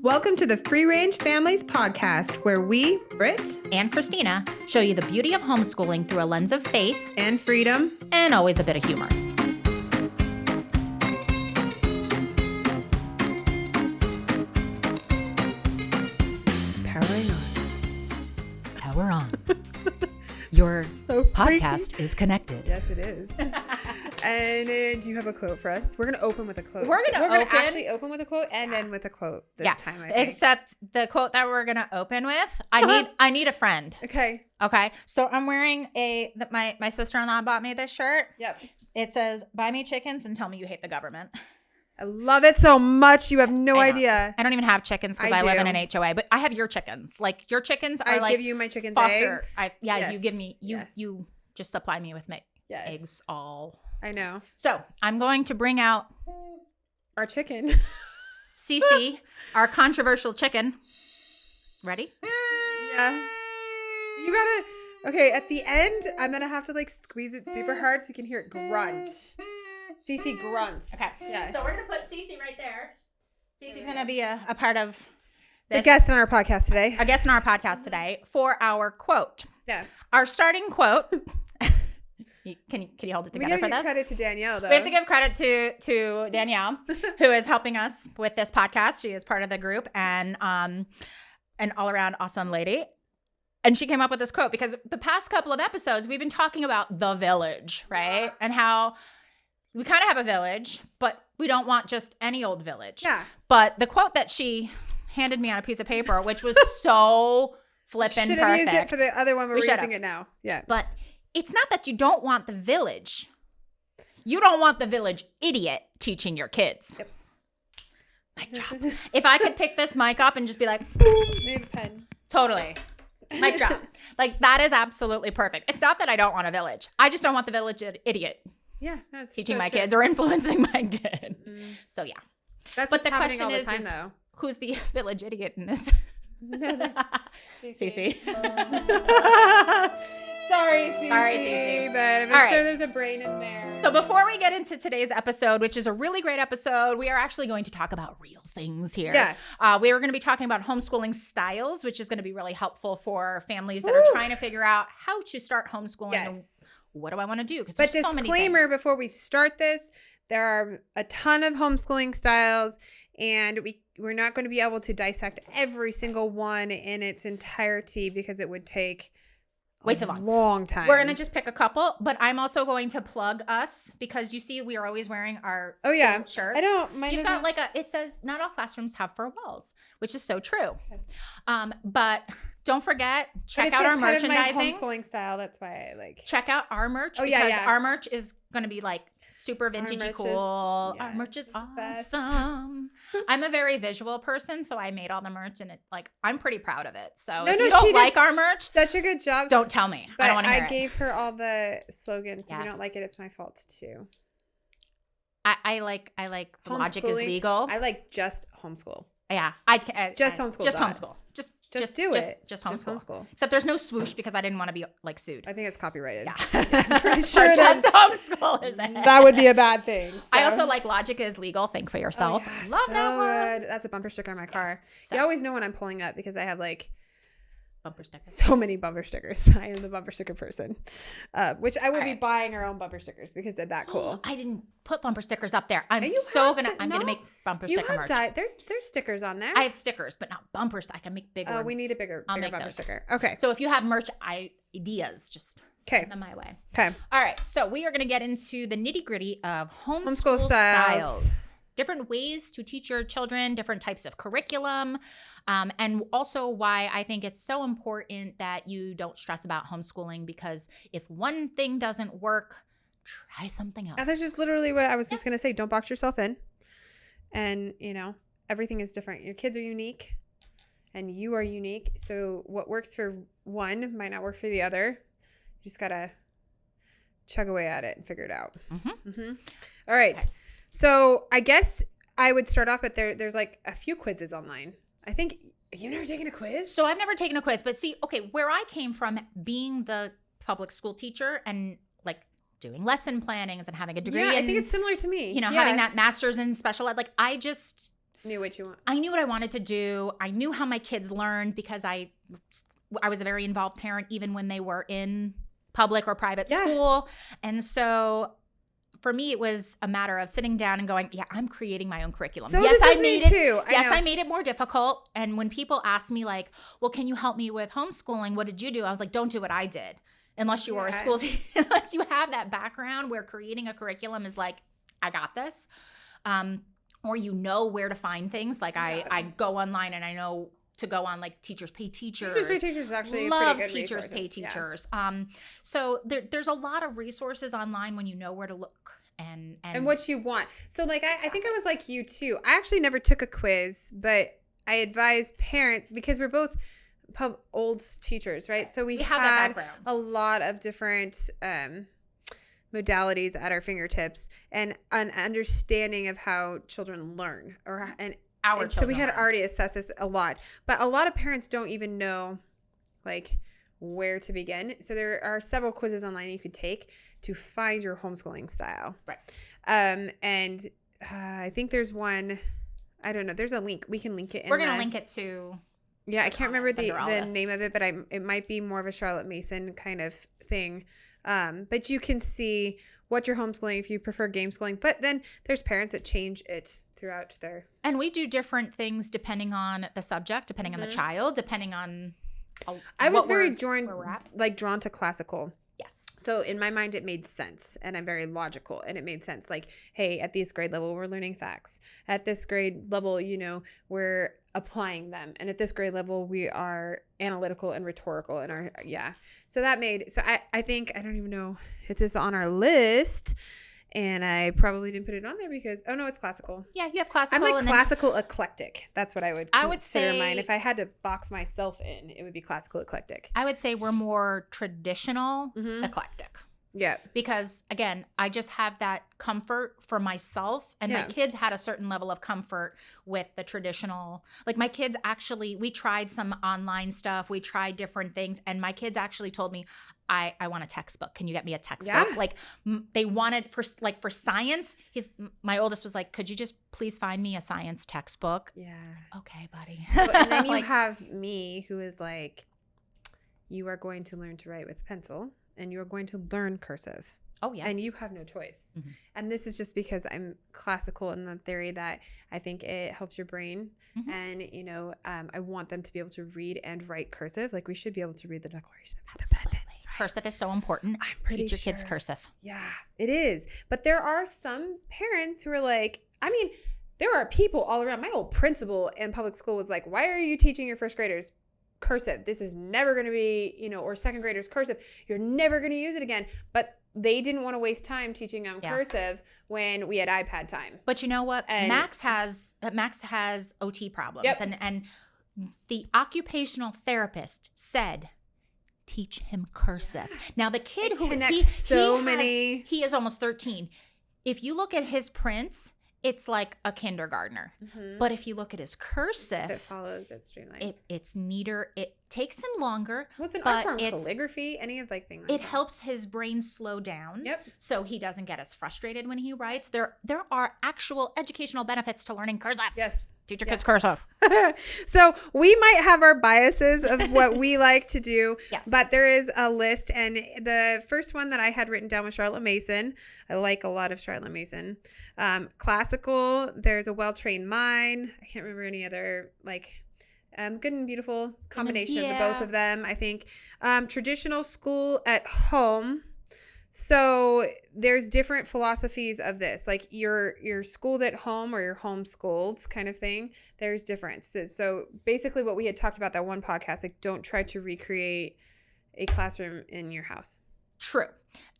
Welcome to the Free Range Families podcast, where we, Britt and Christina, show you the beauty of homeschooling through a lens of faith and freedom, and always a bit of humor. powering on. Power on. Your So podcast freaky. is connected. Yes, it is. And do you have a quote for us? We're going to open with a quote. We're gonna actually open with a quote and end with a quote this time, I think. Except the quote that we're gonna open with, I need a friend. Okay. Okay. So I'm wearing my sister-in-law bought me this shirt. Yep. It says, "Buy me chickens and tell me you hate the government." I love it so much. You have no I know. idea. I don't even have chickens because I live in an HOA, but I have your chickens. Like your chickens are I give you my chicken's foster. eggs. You give me Yes. you just supply me with my Yes. eggs all. I know. So I'm going to bring out Our chicken. Cece, our controversial chicken. Ready? Yeah. You gotta. Okay, at the end, I'm gonna have to like squeeze it super hard so you can hear it grunt. Cece grunts. Okay. Yeah. So we're gonna put Cece right there. Cece's gonna be a part of It's a guest on our podcast today. a guest on our podcast today for our quote. Yeah. Our starting quote. Can you hold it We together gotta for give this? credit to Danielle, though. We have to give credit to Danielle, who is helping us with this podcast. She is part of the group and an all-around awesome lady. And she came up with this quote because the past couple of episodes, we've been talking about the village, right? And how we kind of have a village, but we don't want just any old village. Yeah. But the quote that she handed me on a piece of paper, which was so flippin' Should perfect. have used it for the other one. We're should've. using it now. Yeah. But it's not that you don't want the village. You don't want the village idiot teaching your kids. Yep. Mic drop. If I could pick this mic up and just be like, Maybe a pen. totally. Mic drop. Like, that is absolutely perfect. It's not that I don't want a village. I just don't want the village idiot Yeah. That's teaching so my true. kids or influencing my kid. So, yeah. That's But what's the happening question all the is, time, though. who's the village idiot in this? Cece. Sorry, Cece. Sorry, Cece. But I'm All sure right. there's a brain in there. So before we get into today's episode, which is a really great episode, we are actually going to talk about real things here. Yeah. We are going to be talking about homeschooling styles, which is going to be really helpful for families that are trying to figure out how to start homeschooling. Yes. And what do I want to do? Because But there's so many disclaimer things. before we start this, there are a ton of homeschooling styles, and we're not going to be able to dissect every single one in its entirety because it would take Way a too long. long time. We're going to just pick a couple, but I'm also going to plug us because you see we are always wearing our Oh, yeah. cool shirts. I don't mind. You've got it says not all classrooms have 4 walls, which is so true. Yes. But don't forget, check But out it our fits kind of merchandising. my homeschooling style. That's why I like. Check out our merch Oh, because yeah. our merch is going to be like super vintagey merch is- cool. yeah, Our merch is best. awesome. I'm a very visual person, so I made all the merch and I'm pretty proud of it. So No, if no, you she don't did like our merch, Such a good job. don't tell me. But I don't want to hear it. gave her all the slogans. If you Yes. don't like it, it's my fault too. I like the logic is Homeschooling. legal. I like just homeschool. Yeah, Just homeschool Just God. homeschool. Just do it. Just Just homeschool. homeschool. Except there's no swoosh because I didn't want to be like sued. I think it's copyrighted. Yeah, pretty So sure just homeschool is it. That would be a bad thing. I so. also like logic is legal. Think for yourself. Oh, yeah, Love so that one. good. That's a bumper sticker on my car. So- You always know when I'm pulling up because I have like Bumper sticker. so many bumper stickers. I am the bumper sticker person, which I will All be right. buying our own bumper stickers because they're that cool. I didn't put bumper stickers up there. I'm You so have gonna. to- I'm gonna no, make bumper You sticker have merch. there's stickers on there. I have stickers, but not bumpers. I can make big ones. we need a bigger I'll make bumper those. sticker. Okay. So if you have merch ideas, just Okay. send them my way. Okay. All right. So we are gonna get into the nitty gritty of Homeschool homeschool styles. styles. Different ways to teach your children, different types of curriculum, and also why I think it's so important that you don't stress about homeschooling because if one thing doesn't work, try something else. And that's just literally what I was just going to say. Don't box yourself in. And, everything is different. Your kids are unique and you are unique. So what works for one might not work for the other. You just got to chug away at it and figure it out. All right. Okay. So I guess I would start off, but there's like a few quizzes online. I think you've never taken a quiz? So I've never taken a quiz, but see, okay, where I came from being the public school teacher and like doing lesson plannings and having a degree Yeah, I in, think it's similar to me. having that master's in special ed, like I just Knew what you want. I knew what I wanted to do. I knew how my kids learned because I was a very involved parent even when they were in public or private school. And so for me, it was a matter of sitting down and going, yeah, I'm creating my own curriculum. So yes, this I is made me it. too. I made it more difficult. And when people ask me like, well, can you help me with homeschooling? What did you do? I was like, don't do what I did. Unless you were a school teacher, unless you have that background where creating a curriculum is like, I got this. Or you know where to find things. Like I go online and I know to go on like Teachers Pay Teachers. Teachers Pay Teachers is actually a Love pretty good Teachers resources. Pay Teachers. So there's a lot of resources online when you know where to look and what you want. So like I think I was like you too. I actually never took a quiz, but I advise parents because we're both old teachers, right? So we had a lot of different modalities at our fingertips and an understanding of how children learn so we had already assessed this a lot, but a lot of parents don't even know like where to begin. So there are several quizzes online you could take to find your homeschooling style. Right. And I think there's one, I don't know, there's a link. We can link it. We're going to link it to. Yeah. I can't remember the name of it, but it might be more of a Charlotte Mason kind of thing. But you can see what you're homeschooling if you prefer game schooling. But then there's parents that change it throughout their. And we do different things depending on the subject, depending on the child, depending on. I was very drawn to classical. Yes. So in my mind, it made sense, and I'm very logical, and it made sense. Like, hey, at this grade level, we're learning facts. At this grade level, we're applying them, and at this grade level, we are analytical and rhetorical in our So that made I think I don't even know if this is on our list. And I probably didn't put it on there because, it's classical. Yeah, you have classical. I'm like classical eclectic. That's what I would say mine. If I had to box myself in, it would be classical eclectic. I would say we're more traditional eclectic. Yeah. Because, again, I just have that comfort for myself. And my kids had a certain level of comfort with the traditional. Like, my kids actually, we tried some online stuff. We tried different things. And my kids actually told me, I want a textbook. Can you get me a textbook? Yeah. Like they wanted for science. My oldest was like, could you just please find me a science textbook? Yeah. Okay, buddy. And then you have me who is like, you are going to learn to write with pencil and you are going to learn cursive. Oh, yes. And you have no choice. Mm-hmm. And this is just because I'm classical in the theory that I think it helps your brain. Mm-hmm. And, I want them to be able to read and write cursive. Like we should be able to read the Declaration of Independence. Right? Cursive is so important. I'm pretty Teach your kids cursive. Yeah, it is. But there are some parents who are like, there are people all around. My old principal in public school was like, why are you teaching your first graders cursive? This is never going to be, or second graders cursive. You're never going to use it again. But they didn't want to waste time teaching them cursive when we had iPad time. But you know what? Max has OT problems. Yep. And the occupational therapist said, teach him cursive. Yeah. Now the kid he is almost 13. If you look at his prints, it's like a kindergartner. Mm-hmm. But if you look at his cursive, it follows, it's streamlined. It's neater. It takes him longer. What's an art form? Calligraphy? Any of things like it helps his brain slow down. Yep. So he doesn't get as frustrated when he writes. There are actual educational benefits to learning cursive. Yes. Teach your kids cursive. So we might have our biases of what we like to do, yes. But there is a list. And the first one that I had written down was Charlotte Mason. I like a lot of Charlotte Mason. Classical, there's a Well-Trained Mind. I can't remember any other, Good and Beautiful combination of the both of them, I think. Traditional School at Home. So there's different philosophies of this, like you're schooled at home or you're homeschooled kind of thing. There's differences. So basically what we had talked about that one podcast, like don't try to recreate a classroom in your house. True.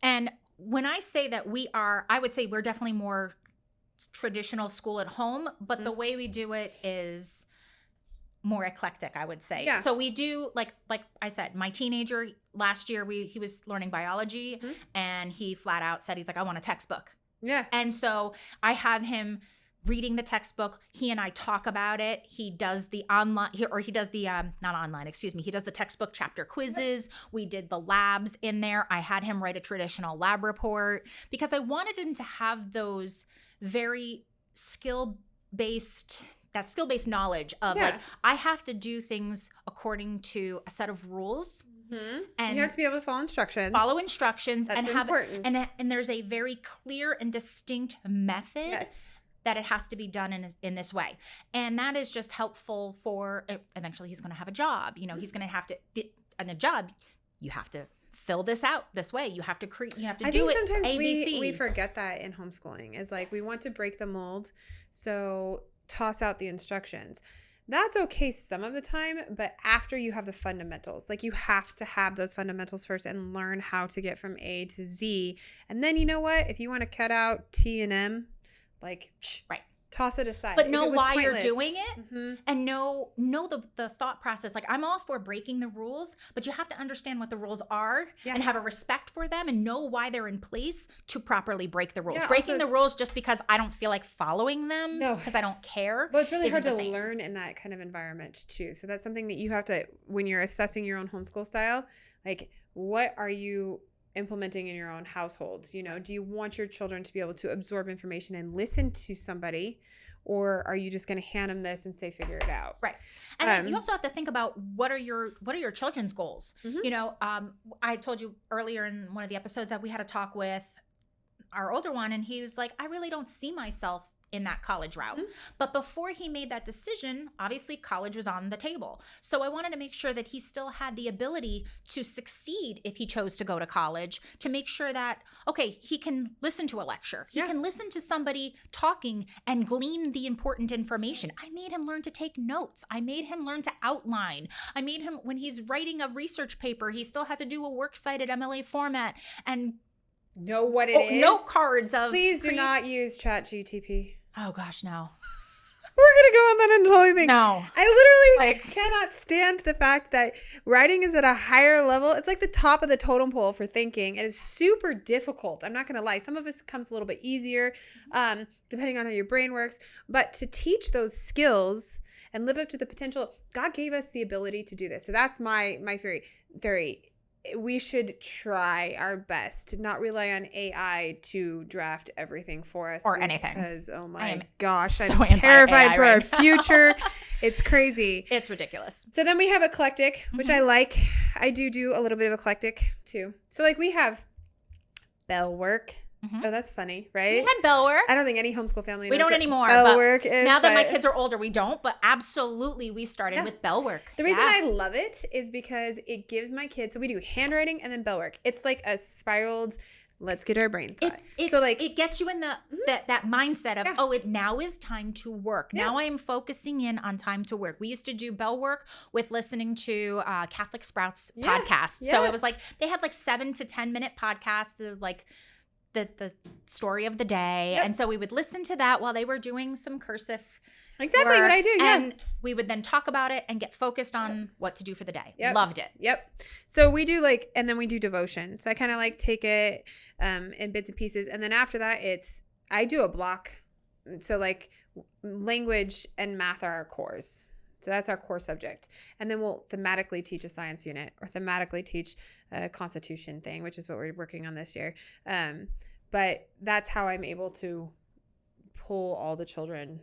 And when I say that I would say we're definitely more traditional school at home, but the way we do it is more eclectic, I would say. Yeah. So we do, like I said, my teenager last year, he was learning biology, and he flat out said, he's like, I want a textbook. Yeah. And so I have him reading the textbook. He and I talk about it. He does the online, he does the, not online, excuse me. He does the textbook chapter quizzes. We did the labs in there. I had him write a traditional lab report because I wanted him to have those very skill-based that skill-based knowledge of like, I have to do things according to a set of rules. And you have to be able to follow instructions. That's and have important. And there's a very clear and distinct method that it has to be done in this way. And that is just helpful for eventually he's going to have a job. You know, he's going to have to in a job, you have to fill this out this way. You have to create, you have to do it sometimes ABC. we forget that in homeschooling is like, we want to break the mold. So toss out the instructions. That's okay some of the time, but after you have the fundamentals, like you have to have those fundamentals first and learn how to get from A to Z. And then you know what? If you want to cut out T and M, like toss it aside. But know why you're doing it and know the thought process. Like I'm all for breaking the rules, but you have to understand what the rules are and have a respect for them and know why they're in place to properly break the rules. Yeah, Breaking the rules just because I don't feel like following them because I don't care. Well, it's really hard to learn in that kind of environment too. So that's something that you have to, when you're assessing your own homeschool style, like what are you implementing in your own household? You know, do you want your children to be able to absorb information and listen to somebody, or are you just going to hand them this and say figure it out? Right. And then you also have to think about what are your children's goals? You know, I told you earlier in one of the episodes that we had a talk with our older one, and he was like, I really don't see myself in that college route. But before he made that decision, obviously college was on the table. So I wanted to make sure that he still had the ability to succeed if he chose to go to college, to make sure that, okay, he can listen to a lecture. He can listen to somebody talking and glean the important information. I made him learn to take notes. I made him learn to outline. I made him, when he's writing a research paper, he still had to do a works cited MLA format and know what it is. Note cards of. Please do not use ChatGTP. Oh gosh, no. We're going to go on that whole thing. No. I literally cannot stand the fact that writing is at a higher level. It's like the top of the totem pole for thinking. It is super difficult. I'm not going to lie. Some of it comes a little bit easier, depending on how your brain works. But to teach those skills and live up to the potential, God gave us the ability to do this. So that's my theory. We should try our best to not rely on AI to draft everything for us. Or anything. Because, oh my gosh, so I'm terrified for our now. future. It's crazy. It's ridiculous. So then we have eclectic, which I like. I do a little bit of eclectic too. So like we have bell work. Oh, that's funny, right? We had bell work. I don't think any homeschool family knows we don't what anymore. Bell work is. Now that my kids are older, we don't. But absolutely, we started with bell work. The reason I love it is because it gives my kids. So we do handwriting and then bell work. It's like a spiraled. Let's get our brain thought. So like it gets you in the that mindset of it now is time to work. Now I am focusing in on time to work. We used to do bell work with listening to Catholic Sprouts podcasts. So it was like they had like 7 to 10 minute podcasts. It was like the story of the day. And so we would listen to that while they were doing some cursive Exactly work, what I do, and we would then talk about it and get focused on what to do for the day. Loved it. So we do and then we do devotion. So I kind of like take it in bits and pieces. And then after that, I do a block. So like language and math are our cores. So that's our core subject. And then we'll thematically teach a science unit or thematically teach a constitution thing, which is what we're working on this year. But that's how I'm able to pull all the children,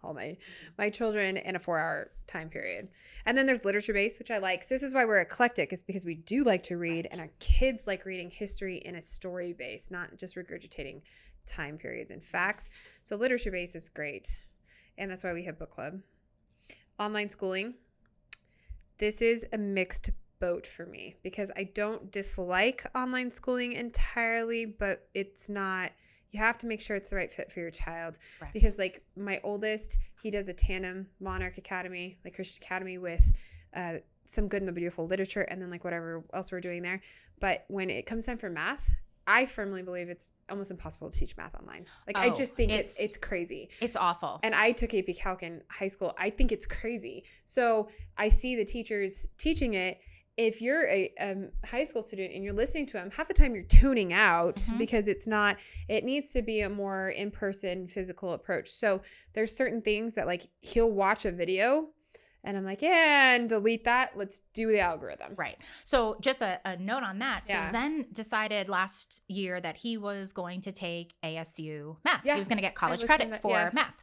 all my children in a 4-hour time period. And then there's literature based, which I like. So this is why we're eclectic, is because we do like to read, and our kids like reading history in a story base, not just regurgitating time periods and facts. So literature based is great. And that's why we have book club. Online schooling. This is a mixed boat for me because I don't dislike online schooling entirely, but it's not, you have to make sure it's the right fit for your child. Right. Because like my oldest, he does a tandem Monarch Academy, like Christian Academy, with some Good and the Beautiful literature and then like whatever else we're doing there. But when it comes time for math, I firmly believe it's almost impossible to teach math online. Like, I just think it's crazy. It's awful. And I took AP Calc in high school. I think it's crazy. So I see the teachers teaching it. If you're a high school student and you're listening to them, half the time you're tuning out because it needs to be a more in-person physical approach. So there's certain things that like he'll watch a video and I'm like, yeah, and delete that. Let's do the algorithm. Right. So just a note on that. So Zen decided last year that he was going to take ASU math. He was going to get college credit for math.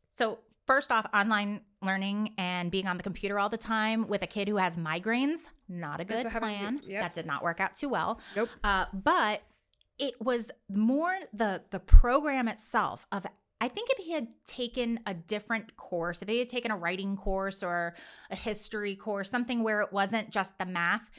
So first off, online learning and being on the computer all the time with a kid who has migraines, not a good plan. Yep. That did not work out too well. Nope. But it was more the program itself of, I think if he had taken a different course, if he had taken a writing course or a history course, something where it wasn't just the math,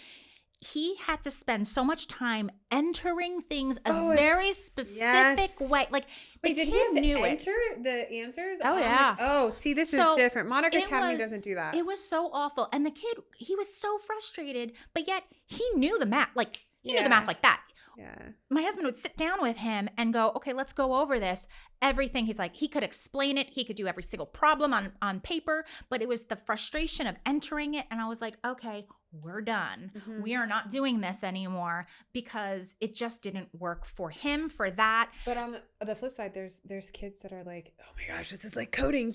he had to spend so much time entering things a very specific way. Like, wait, did he have to enter the answers? Oh, yeah. See, this is different. Monarch Academy doesn't do that. It was so awful. And the kid, he was so frustrated, but yet he knew the math. Like, he knew the math like that. Yeah. My husband would sit down with him and go, okay, let's go over this. Everything. He's like, he could explain it. He could do every single problem on paper, but it was the frustration of entering it. And I was like, okay, we're done. Mm-hmm. We are not doing this anymore because it just didn't work for him for that. But on the flip side, there's kids that are like, oh my gosh, this is like coding.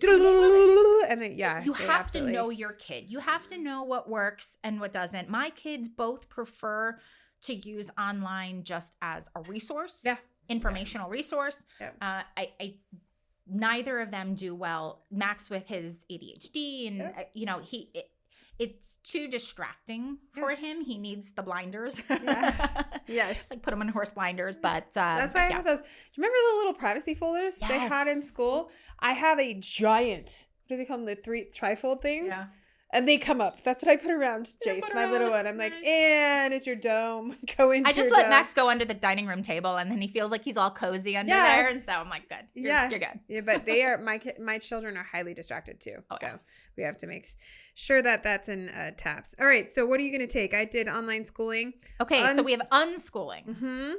And then, you have to know your kid. You have to know what works and what doesn't. My kids both prefer to use online just as a resource, informational resource. Yeah. Neither of them do well. Max with his ADHD and it's too distracting for him. He needs the blinders. Yes. Like put him in horse blinders. But that's why I have those. Do you remember the little privacy folders they had in school? I have a giant, what do they call them? The 3 trifold things? Yeah. And they come up. That's what I put around Jace, my little one. I'm like, and it's your dome. Go into I just let Max go under the dining room table, and then he feels like he's all cozy under there. And so I'm like, good. You're good. Yeah, but they are, my children are highly distracted too. We have to make sure that that's in tabs. All right. So what are you going to take? I did online schooling. Okay. So we have unschooling. Mm-hmm.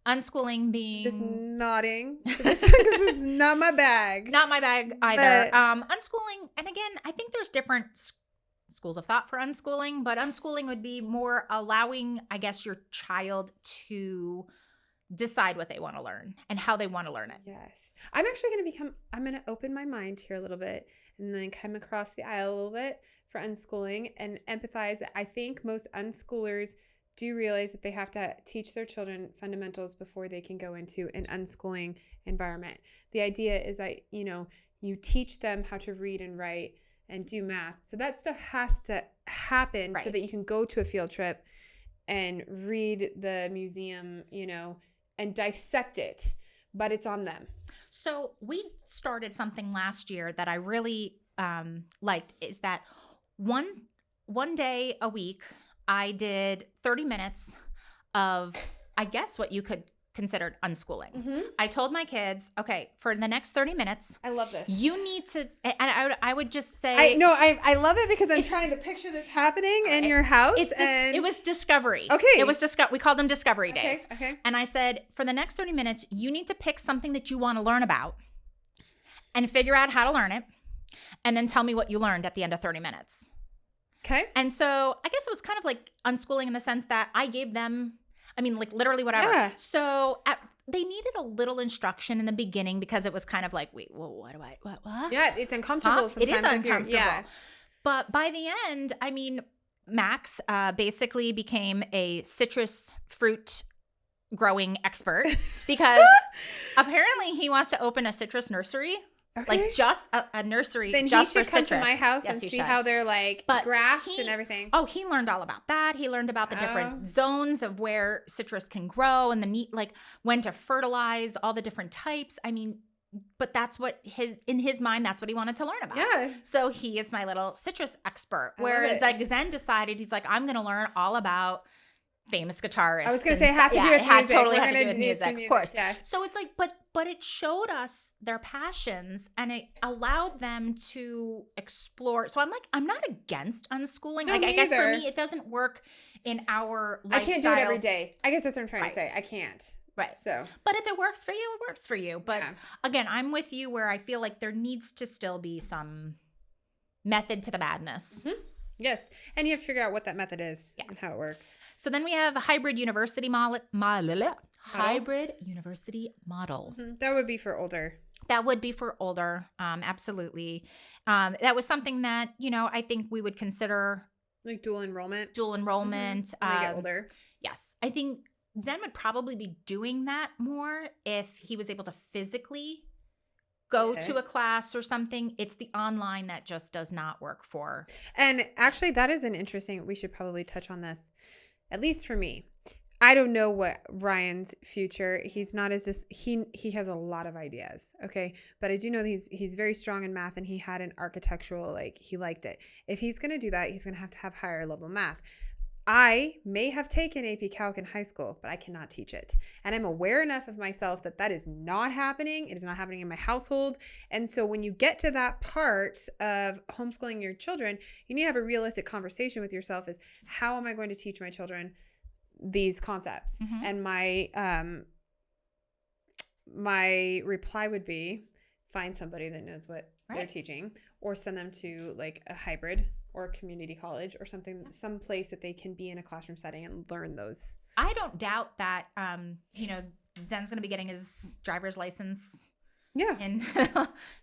Unschooling being just nodding to this one because this is not my bag. Not my bag either. Unschooling, and again, I think there's different schools of thought for unschooling, but unschooling would be more allowing, I guess, your child to decide what they want to learn and how they want to learn it. Yes. I'm actually going to open my mind here a little bit and then come across the aisle a little bit for unschooling and empathize. I think most unschoolers do realize that they have to teach their children fundamentals before they can go into an unschooling environment. The idea is that, you teach them how to read and write and do math. So that stuff has to happen so that you can go to a field trip and read the museum, and dissect it, but it's on them. So we started something last year that I really liked, is that one day a week, I did 30 minutes of, I guess, what you could consider unschooling. Mm-hmm. I told my kids, okay, for the next 30 minutes. I love this. You need to, and I would just say. I love it because I'm trying to picture this happening in your house. It was discovery. Okay. It was we called them discovery days. Okay. And I said, for the next 30 minutes, you need to pick something that you want to learn about and figure out how to learn it. And then tell me what you learned at the end of 30 minutes. Okay. And so I guess it was kind of like unschooling in the sense that I gave them, like literally whatever. Yeah. So they needed a little instruction in the beginning because it was kind of like, wait, well, what? Yeah, it's uncomfortable sometimes. It is uncomfortable. But by the end, Max basically became a citrus fruit growing expert because apparently he wants to open a citrus nursery. Okay. Like just a nursery then just for citrus. Then he should come to my house and see how they're grafted and everything. Oh, he learned all about that. He learned about the different zones of where citrus can grow and when to fertilize, all the different types. But that's what in his mind, that's what he wanted to learn about. Yeah. So he is my little citrus expert. Whereas Zen decided, he's like, I'm going to learn all about famous guitarists. I was going to say, it has to do with music. Totally had to do with music, of course. Yeah. So it's like, but it showed us their passions and it allowed them to explore. So I'm not against unschooling. No, I guess for me, it doesn't work in our lifestyle. I can't do it every day. I guess that's what I'm trying to say. I can't. Right. So, but if it works for you, it works for you. But again, I'm with you where I feel like there needs to still be some method to the madness. Mm-hmm. Yes. And you have to figure out what that method is and how it works. So then we have a hybrid university model. Hybrid university model. Mm-hmm. That would be for older. That would be for older. Absolutely. That was something that, I think we would consider. Like dual enrollment. Mm-hmm. When they get older. Yes. I think Zen would probably be doing that more if he was able to physically go to a class or something. It's the online that just does not work for. And actually, that is an interesting, we should probably touch on this, at least for me. I don't know what Ryan's future. He's not as this. He has a lot of ideas. Okay, but I do know that he's very strong in math, and he had an architectural, like, he liked it. If he's gonna do that, he's gonna have higher level math. I may have taken AP Calc in high school, but I cannot teach it, and I'm aware enough of myself that is not happening. It is not happening in my household, and so when you get to that part of homeschooling your children, you need to have a realistic conversation with yourself: is how am I going to teach my children these concepts? And my reply would be, find somebody that knows what they're teaching, or send them to like a hybrid or a community college or something, some place that they can be in a classroom setting and learn those. I don't doubt that Zen's going to be getting his driver's license in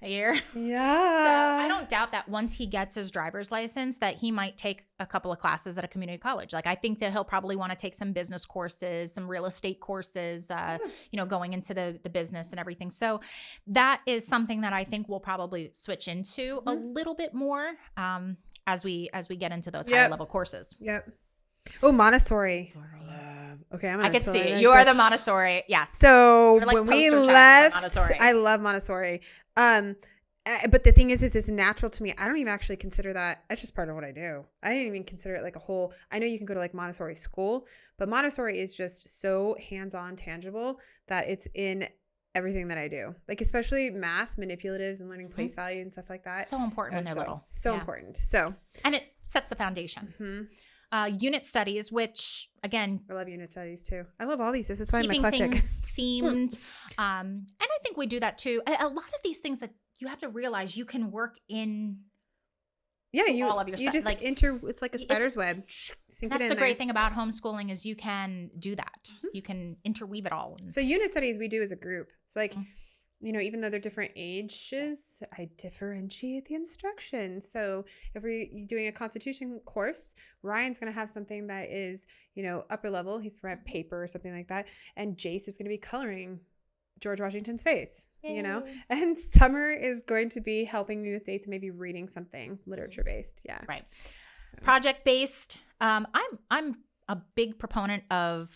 a year. Yeah. So I don't doubt that once he gets his driver's license that he might take a couple of classes at a community college. Like, I think that he'll probably want to take some business courses, some real estate courses, going into the business and everything. So that is something that I think we'll probably switch into a little bit more as we get into those higher level courses. Yep. Oh, Montessori. Okay, I could see it. You are the Montessori. Yes. So like when we left, I love Montessori. But the thing is it's natural to me. I don't even actually consider that. That's just part of what I do. I didn't even consider it like a whole. I know you can go to like Montessori school, but Montessori is just so hands-on, tangible that it's in everything that I do. Like, especially math, manipulatives, and learning place value and stuff like that. So important when they're little. So important. So. And it sets the foundation. Unit studies, which again, I love unit studies too. I love all these. This is why I'm eclectic. Keeping things themed, and I think we do that too. A lot of these things that you have to realize you can work in. Yeah, all of your stuff. You just like it's like a spider's web. That's the great thing about homeschooling is you can do that. You can interweave it all. So unit studies we do as a group. It's like. Even though they're different ages, I differentiate the instruction. So if we're doing a Constitution course, Ryan's going to have something that is, upper level. He's going to have paper or something like that. And Jace is going to be coloring George Washington's face, And Summer is going to be helping me with dates and maybe reading something literature-based. Yeah. Right. Project-based. I'm a big proponent of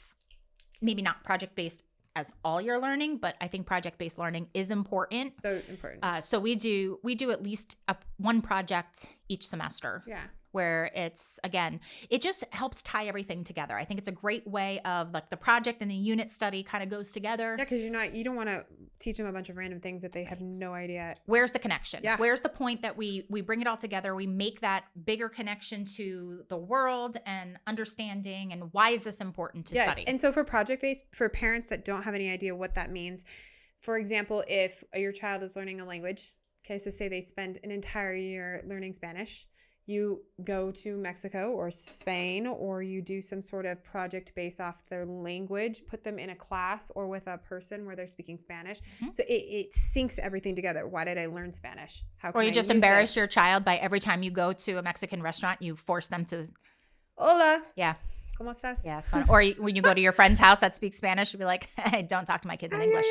maybe not project-based as all your learning, but I think project-based learning is important. So important. So we do at least one project each semester. Yeah. Where it's, again, it just helps tie everything together. I think it's a great way of like the project and the unit study kind of goes together. Yeah, because you don't want to teach them a bunch of random things that they have no idea. Where's the connection? Yeah. Where's the point that we bring it all together? We make that bigger connection to the world and understanding, and why is this important to study? And so for project-based, for parents that don't have any idea what that means, for example, if your child is learning a language, okay, so say they spend an entire year learning Spanish, you go to Mexico or Spain, or you do some sort of project based off their language, put them in a class or with a person where they're speaking Spanish. So it syncs everything together. Why did I learn Spanish? How can or you I just embarrass your child by every time you go to a Mexican restaurant, you force them to. Hola. Yeah. ¿Cómo estás? Yeah, it's fun. Or when you go to your friend's house that speaks Spanish, you'll be like, hey, don't talk to my kids in English.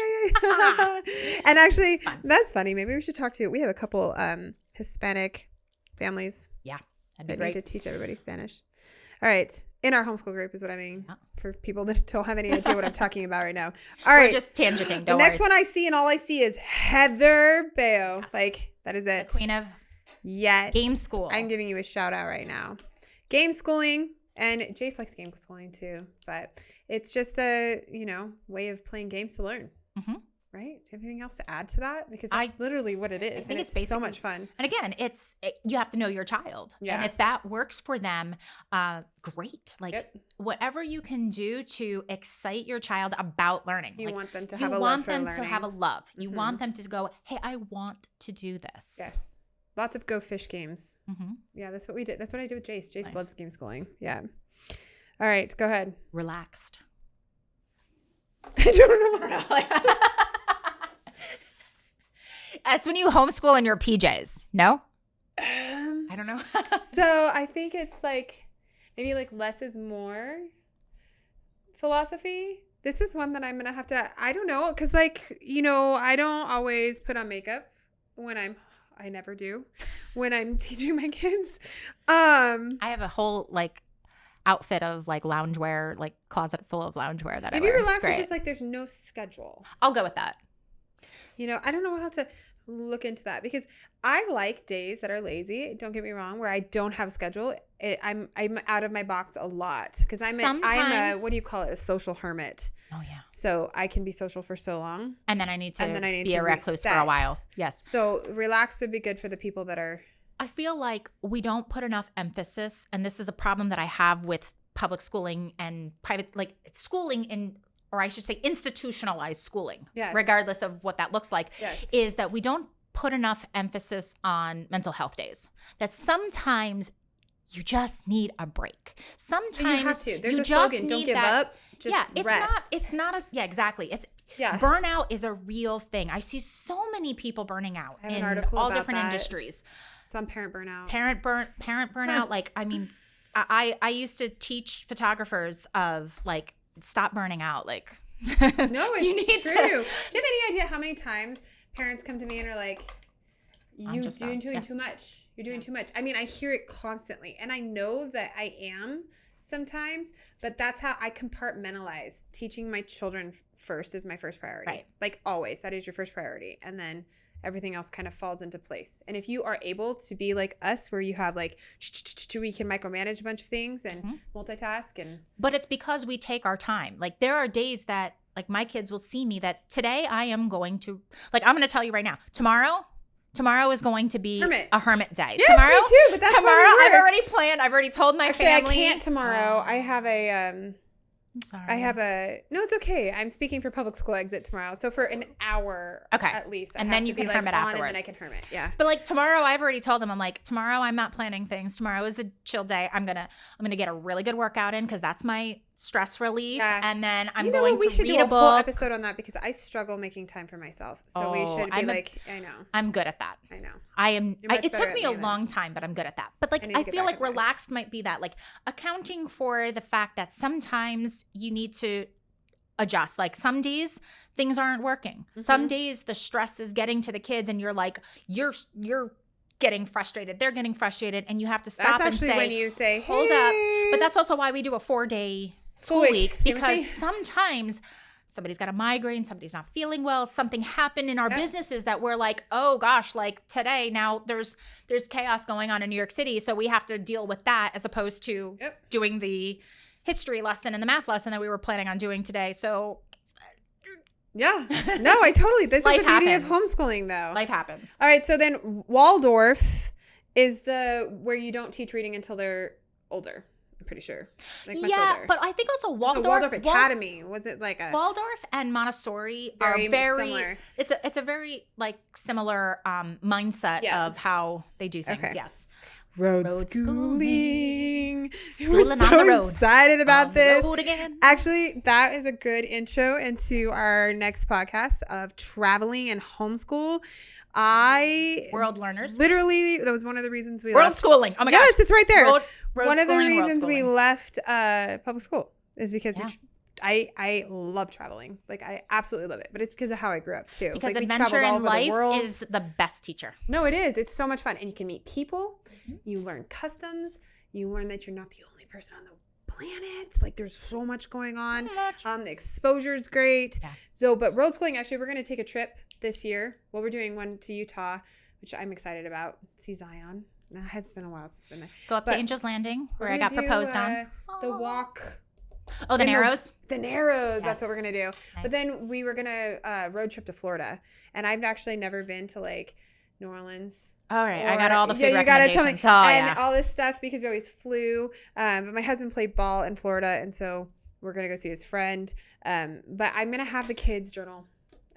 And actually, that's funny. Maybe we should talk to, we have a couple Hispanic families. Yeah, that'd be great. Need to teach everybody Spanish. All right. In our homeschool group is what I mean. Yeah. For people that don't have any idea what I'm talking about right now. All right. We're just tangenting. The next one I see, and all I see is Heather Bayo. Yes. Like, that is it. The queen of game school. I'm giving you a shout out right now. Game schooling. And Jace likes game schooling too. But it's just a, way of playing games to learn. Mm-hmm. Right? Do you have anything else to add to that? Because that's literally what it is. I think it's so much fun. And again, you have to know your child. Yeah. And if that works for them, great. Like whatever you can do to excite your child about learning. You want them to have a love for learning. You want them to have a love. You want them to go, hey, I want to do this. Yes. Lots of go fish games. Mm-hmm. Yeah, that's what we did. That's what I did with Jace. Jace loves game schooling. Yeah. All right, go ahead. Relaxed. I don't know. That's when you homeschool in your PJs. No? I don't know. So I think it's like maybe like less is more philosophy. This is one that I'm going to have to, I don't know. Cause like, you know, I don't always put on makeup I never do when I'm teaching my kids. I have a whole like outfit of like loungewear, like closet full of loungewear that I wear. Maybe relax is just like there's no schedule. I'll go with that. You know, I don't know how to look into that because I like days that are lazy. Don't get me wrong, where I don't have a schedule. I'm out of my box a lot because I'm a what do you call it? A social hermit. Oh yeah. So I can be social for so long, and then I need to be a recluse for a while. Yes. So relax would be good for the people that are. I feel like we don't put enough emphasis, and this is a problem that I have with public schooling and private, like schooling in. Or I should say institutionalized schooling, yes. regardless of what that looks like, yes. is that we don't put enough emphasis on mental health days. That sometimes you just need a break. Sometimes you have to. There's you a just slogan, need don't give that, up, just rest. Yeah, exactly. Burnout is a real thing. I see so many people burning out in all different industries. It's on parent burnout. Parent burnout. Like, I mean, I used to teach photographers of like, stop burning out. Like, no, it's true. Do you have any idea how many times parents come to me and are like, you're doing too much. You're doing too much. I mean, I hear it constantly, and I know that I am sometimes, but that's how I compartmentalize. Teaching my children first is my first priority. Right. Like always, that is your first priority, and then everything else kind of falls into place. And if you are able to be like us, where you have like, we can micromanage a bunch of things and multitask. But it's because we take our time. Like there are days that like my kids will see me that today I am going to, like I'm going to tell you right now, tomorrow is going to be a hermit day. Yes, tomorrow, me too, but that's tomorrow I've already planned. I've already told my family. I can't tomorrow. I have I'm sorry. No, it's okay. I'm speaking for public school exit tomorrow. So for an hour at least. And then you can hermit afterwards. And then I can hermit, yeah. But like tomorrow, I've already told them, I'm like, tomorrow I'm not planning things. Tomorrow is a chill day. I'm gonna get a really good workout in because that's my stress relief. Yeah. And then I'm going to read a book. We should do a whole episode on that because I struggle making time for myself. So we should be I know. I'm good at that. I know. It took me a long time, but I'm good at that. But like, I feel like relaxed might be that, like accounting for the fact that sometimes you need to adjust. Like some days things aren't working. Mm-hmm. Some days the stress is getting to the kids and you're like, you're getting frustrated. They're getting frustrated and you have to stop and say, that's actually when you say, hold up. But that's also why we do a 4-day school week because sometimes somebody's got a migraine, somebody's not feeling well, something happened in our businesses that we're like, oh gosh, like today now there's chaos going on in New York City, so we have to deal with that as opposed to doing the history lesson and the math lesson that we were planning on doing today. So yeah. No, I totally. This is the beauty of homeschooling though. Life happens. All right, so then Waldorf is where you don't teach reading until they're older. I'm pretty sure. Like much older. But I think also Waldorf Academy was it like a Waldorf and Montessori are very similar. It's a very like similar mindset of how they do things. Okay. Yes. Road schooling. We're so excited about this. Actually, that is a good intro into our next podcast of traveling and homeschool. World learners. Literally, that was one of the reasons we left. Schooling. Oh my gosh. Yes, it's right there. Road one of the schooling, reasons we left public school is because I love traveling. Like I absolutely love it, but it's because of how I grew up too. Because adventure in life is the best teacher. No, it is. It's so much fun, and you can meet people. Mm-hmm. You learn customs. You learn that you're not the only person on the planet. Like there's so much going on. The exposure is great. Yeah. So, but road schooling. Actually, we're going to take a trip this year. Well, we're doing one to Utah, which I'm excited about. See Zion. It's been a while since I've been there. Go up to Angel's Landing, where I got proposed on. The walk. Oh, the Narrows? The Narrows. Yes. That's what we're going to do. Nice. But then we were going to road trip to Florida. And I've actually never been to like New Orleans. All right. I got all the food recommendations. You got to tell me. And all this stuff because we always flew. But my husband played ball in Florida. And so we're going to go see his friend. But I'm going to have the kids journal.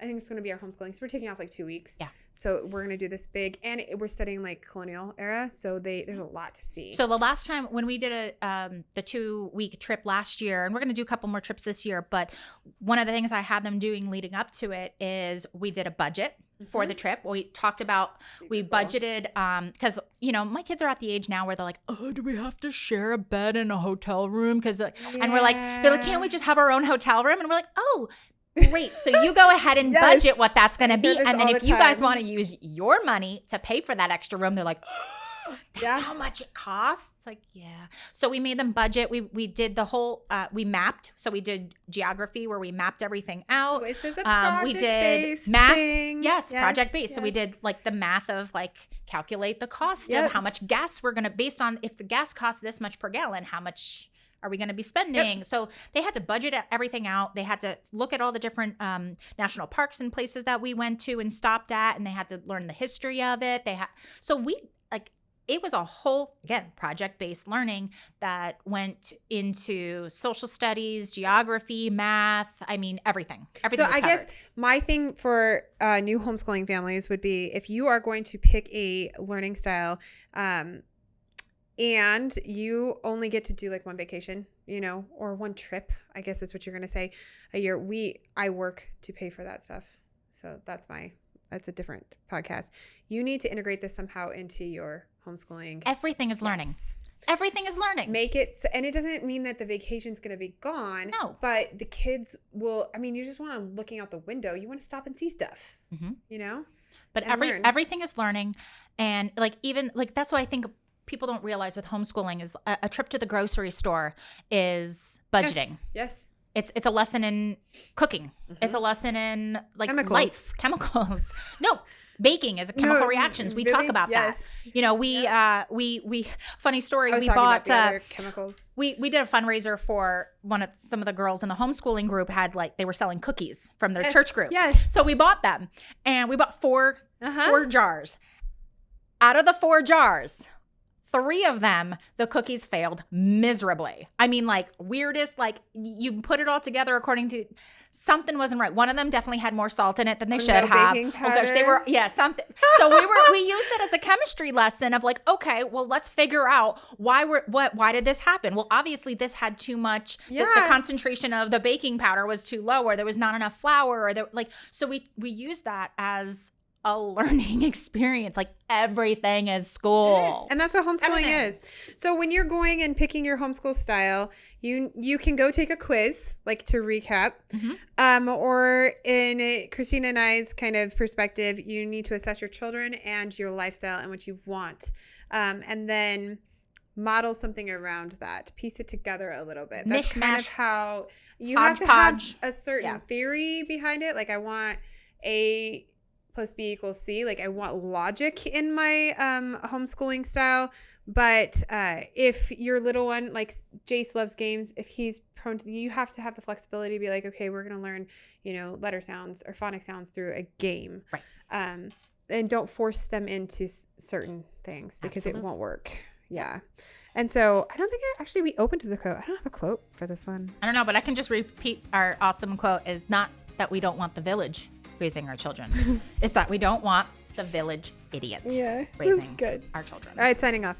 I think it's going to be our homeschooling. So we're taking off like 2 weeks. Yeah. So we're going to do this big, and we're studying like colonial era. So there's a lot to see. So the last time when we did the 2-week trip last year, and we're going to do a couple more trips this year, but one of the things I had them doing leading up to it is we did a budget. for the trip. We talked about, we budgeted, because, you know, my kids are at the age now where they're like, oh, do we have to share a bed in a hotel room? Because, and we're like, they're like, can't we just have our own hotel room? And we're like, oh, great. So you go ahead and budget what that's going to be. And then if you guys want to use your money to pay for that extra room, they're like, that's how much it costs. It's like, yeah. So we made them budget. We did the whole, we mapped. So we did geography where we mapped everything out. So this is a project-based math. thing. Yes, project-based. So we did like the math of like calculate the cost of how much gas we're going to, based on if the gas costs this much per gallon, how much are we going to be spending? So they had to budget everything out. They had to look at all the different national parks and places that we went to and stopped at, and they had to learn the history of it. So we like, it was a whole, again, project-based learning that went into social studies, geography, math. I mean, everything. Everything was covered. Guess my thing for new homeschooling families would be, if you are going to pick a learning style, and you only get to do like one vacation, you know, or one trip, I guess is what you're going to say, a year. I work to pay for that stuff. So that's a different podcast. You need to integrate this somehow into your homeschooling. Everything is learning. Yes. Everything is learning. Make it, and it doesn't mean that the vacation's going to be gone. No. But the kids will, I mean, you just want them looking out the window. You want to stop and see stuff, you know? But everything is learning. And like, even like, that's why I think people don't realize with homeschooling is a trip to the grocery store is budgeting. Yes. It's a lesson in cooking. It's a lesson in like life, chemicals. No, baking is chemical reactions. We talk about that. You know, we funny story. We bought chemicals. We did a fundraiser for some of the girls in the homeschooling group had like, they were selling cookies from their church group. Yes. So we bought them, and we bought four jars. Out of the 4 jars, 3 of them, the cookies failed miserably. I mean, like, weirdest, like, you put it all together according to, something wasn't right. One of them definitely had more salt in it than they should have. Baking powder. Oh gosh, they were, something. So we used it as a chemistry lesson of like, okay, well, let's figure out why did this happen? Well, obviously this had too much, the concentration of the baking powder was too low, or there was not enough flour, or so we used that as a learning experience. Like, everything is school. And that's what homeschooling is. So when you're going and picking your homeschool style, you can go take a quiz, like, to recap. Or in Christina and I's kind of perspective, you need to assess your children and your lifestyle and what you want. And then model something around that. Piece it together a little bit. That's kind of how you have to have a certain theory behind it. Like, I want A plus B equals C. Like, I want logic in my homeschooling style. But if your little one, like Jace loves games, if he's prone to, you have to have the flexibility to be like, okay, we're going to learn, you know, letter sounds or phonic sounds through a game. Right. And don't force them into certain things because it won't work. Yeah. And so I don't think we opened to the quote. I don't have a quote for this one. I don't know, but I can just repeat our awesome quote is not that we don't want the village raising our children. It's that we don't want the village idiot raising our children. All right, signing off.